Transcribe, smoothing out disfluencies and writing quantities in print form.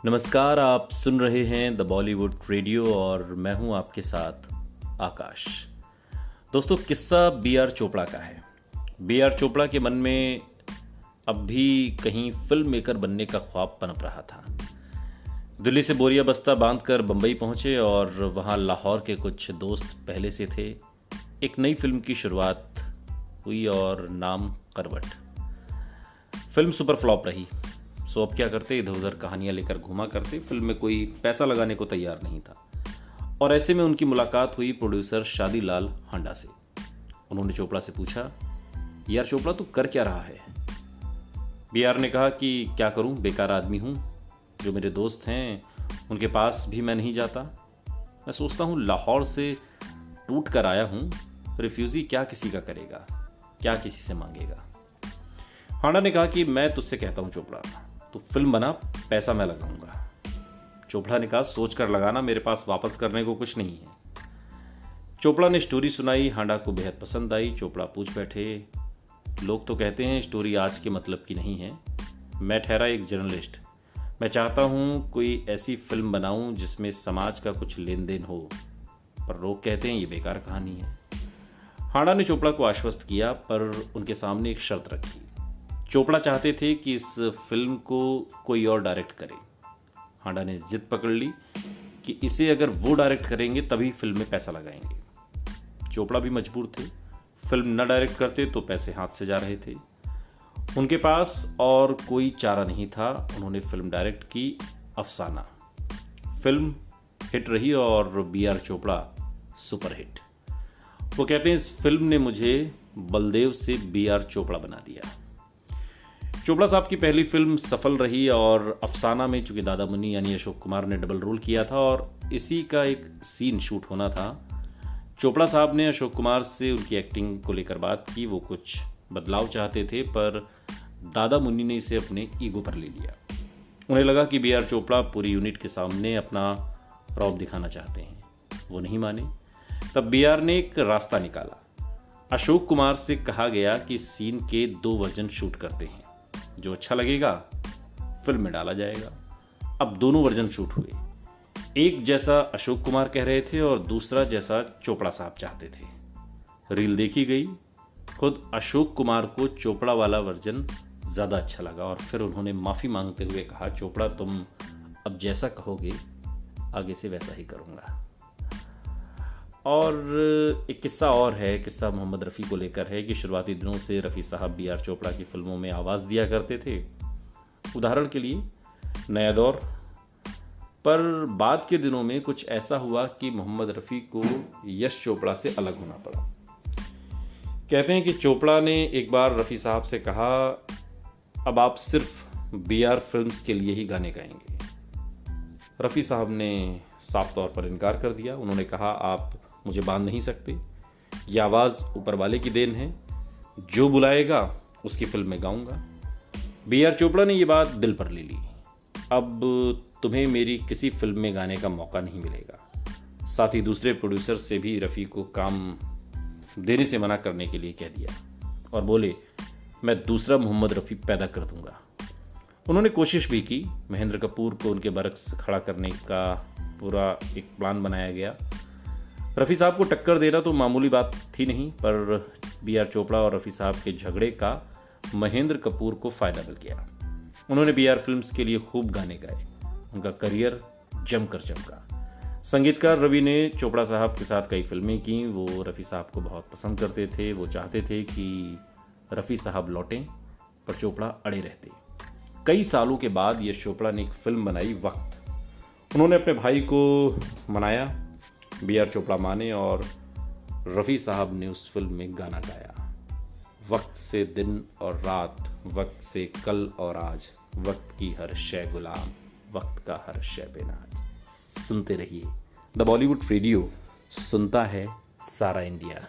नमस्कार, आप सुन रहे हैं द बॉलीवुड रेडियो और मैं हूं आपके साथ आकाश। दोस्तों, किस्सा बी आर चोपड़ा का है। बी आर चोपड़ा के मन में अब भी कहीं फिल्म मेकर बनने का ख्वाब पनप रहा था। दिल्ली से बोरिया बस्ता बांधकर बंबई पहुंचे और वहां लाहौर के कुछ दोस्त पहले से थे। एक नई फिल्म की शुरुआत हुई और नाम करवट। फिल्म सुपर फ्लॉप रही। सो अब क्या करते, इधर उधर कहानियां लेकर घुमा करते। फिल्म में कोई पैसा लगाने को तैयार नहीं था और ऐसे में उनकी मुलाकात हुई प्रोड्यूसर शादीलाल हांडा से। उन्होंने चोपड़ा से पूछा, यार चोपड़ा, तू कर क्या रहा है? बी आर ने कहा कि क्या करूं, बेकार आदमी हूं। जो मेरे दोस्त हैं उनके पास भी मैं नहीं जाता। मैं सोचता हूं लाहौर से टूट कर आया हूं, रिफ्यूजी क्या किसी का करेगा, क्या किसी से मांगेगा। हांडा ने कहा कि मैं तुझसे कहता हूं चोपड़ा, तो फिल्म बना, पैसा मैं लगाऊंगा। चोपड़ा ने कहा, सोच कर लगाना, मेरे पास वापस करने को कुछ नहीं है। चोपड़ा ने स्टोरी सुनाई। हांडा को बेहद पसंद आई। चोपड़ा पूछ बैठे, लोग तो कहते हैं स्टोरी आज के मतलब की नहीं है। मैं ठहरा एक जर्नलिस्ट। मैं चाहता हूं कोई ऐसी फिल्म बनाऊं जिसमें समाज का कुछ लेन देन हो, पर लोग कहते हैं ये बेकार कहानी है। हांडा ने चोपड़ा को आश्वस्त किया, पर उनके सामने एक शर्त रखी। चोपड़ा चाहते थे कि इस फिल्म को कोई और डायरेक्ट करे। हांडा ने जिद पकड़ ली कि इसे अगर वो डायरेक्ट करेंगे तभी फिल्म में पैसा लगाएंगे। चोपड़ा भी मजबूर थे। फिल्म न डायरेक्ट करते तो पैसे हाथ से जा रहे थे। उनके पास और कोई चारा नहीं था। उन्होंने फिल्म डायरेक्ट की, अफसाना। फिल्म हिट रही और B R Chopra super hit. वो कहते हैं, इस फिल्म ने मुझे बलदेव से बी आर चोपड़ा बना दिया। चोपड़ा साहब की पहली फिल्म सफल रही और अफसाना में चूंकि दादा मुन्नी यानी अशोक कुमार ने डबल रोल किया था और इसी का एक सीन शूट होना था। चोपड़ा साहब ने अशोक कुमार से उनकी एक्टिंग को लेकर बात की। वो कुछ बदलाव चाहते थे, पर दादा मुन्नी ने इसे अपने ईगो पर ले लिया। उन्हें लगा कि बी आर चोपड़ा पूरी यूनिट के सामने अपना रौब दिखाना चाहते हैं। वो नहीं माने। तब बी आर ने एक रास्ता निकाला। अशोक कुमार से कहा गया कि सीन के 2 वर्जन शूट करते हैं, जो अच्छा लगेगा फिल्म में डाला जाएगा। अब दोनों वर्जन शूट हुए। एक जैसा अशोक कुमार कह रहे थे और दूसरा जैसा चोपड़ा साहब चाहते थे। रील देखी गई। खुद अशोक कुमार को चोपड़ा वाला वर्जन ज़्यादा अच्छा लगा और फिर उन्होंने माफ़ी मांगते हुए कहा, चोपड़ा तुम अब जैसा कहोगे आगे से वैसा ही करूँगा। और एक किस्सा और है। किस्सा मोहम्मद रफ़ी को लेकर है कि शुरुआती दिनों से रफ़ी साहब बी आर चोपड़ा की फिल्मों में आवाज़ दिया करते थे। उदाहरण के लिए नया दौर। पर बाद के दिनों में कुछ ऐसा हुआ कि मोहम्मद रफ़ी को यश चोपड़ा से अलग होना पड़ा। कहते हैं कि चोपड़ा ने एक बार रफ़ी साहब से कहा, अब आप सिर्फ बी आर फिल्म्स के लिए ही गाने गाएंगे। रफ़ी साहब ने साफ तौर पर इनकार कर दिया। उन्होंने कहा, आप मुझे बांध नहीं सकते। यह आवाज़ ऊपर वाले की देन है। जो बुलाएगा उसकी फिल्म में गाऊंगा। बी आर चोपड़ा ने यह बात दिल पर ले ली। अब तुम्हें मेरी किसी फिल्म में गाने का मौका नहीं मिलेगा। साथ ही दूसरे प्रोड्यूसर से भी रफ़ी को काम देने से मना करने के लिए कह दिया और बोले, मैं दूसरा मोहम्मद रफ़ी पैदा कर दूंगा। उन्होंने कोशिश भी की। महेंद्र कपूर को उनके बरक्स खड़ा करने का पूरा एक प्लान बनाया गया। रफ़ी साहब को टक्कर देना तो मामूली बात थी नहीं, पर बी आर चोपड़ा और रफ़ी साहब के झगड़े का महेंद्र कपूर को फ़ायदा मिल गया। उन्होंने बी आर फिल्म्स के लिए खूब गाने गाए। उनका करियर जमकर चमका। संगीतकार रवि ने चोपड़ा साहब के साथ कई फिल्में की। वो रफ़ी साहब को बहुत पसंद करते थे। वो चाहते थे कि रफ़ी साहब लौटें, पर चोपड़ा अड़े रहते। कई सालों के बाद यश चोपड़ा ने एक फिल्म बनाई, वक्त। उन्होंने अपने भाई को मनाया। बी आर चोपड़ा माने और रफ़ी साहब ने उस फिल्म में गाना गाया। वक्त से दिन और रात, वक्त से कल और आज, वक्त की हर शय गुलाम, वक्त का हर शय बेनाज। सुनते रहिए द बॉलीवुड रेडियो, सुनता है सारा इंडिया।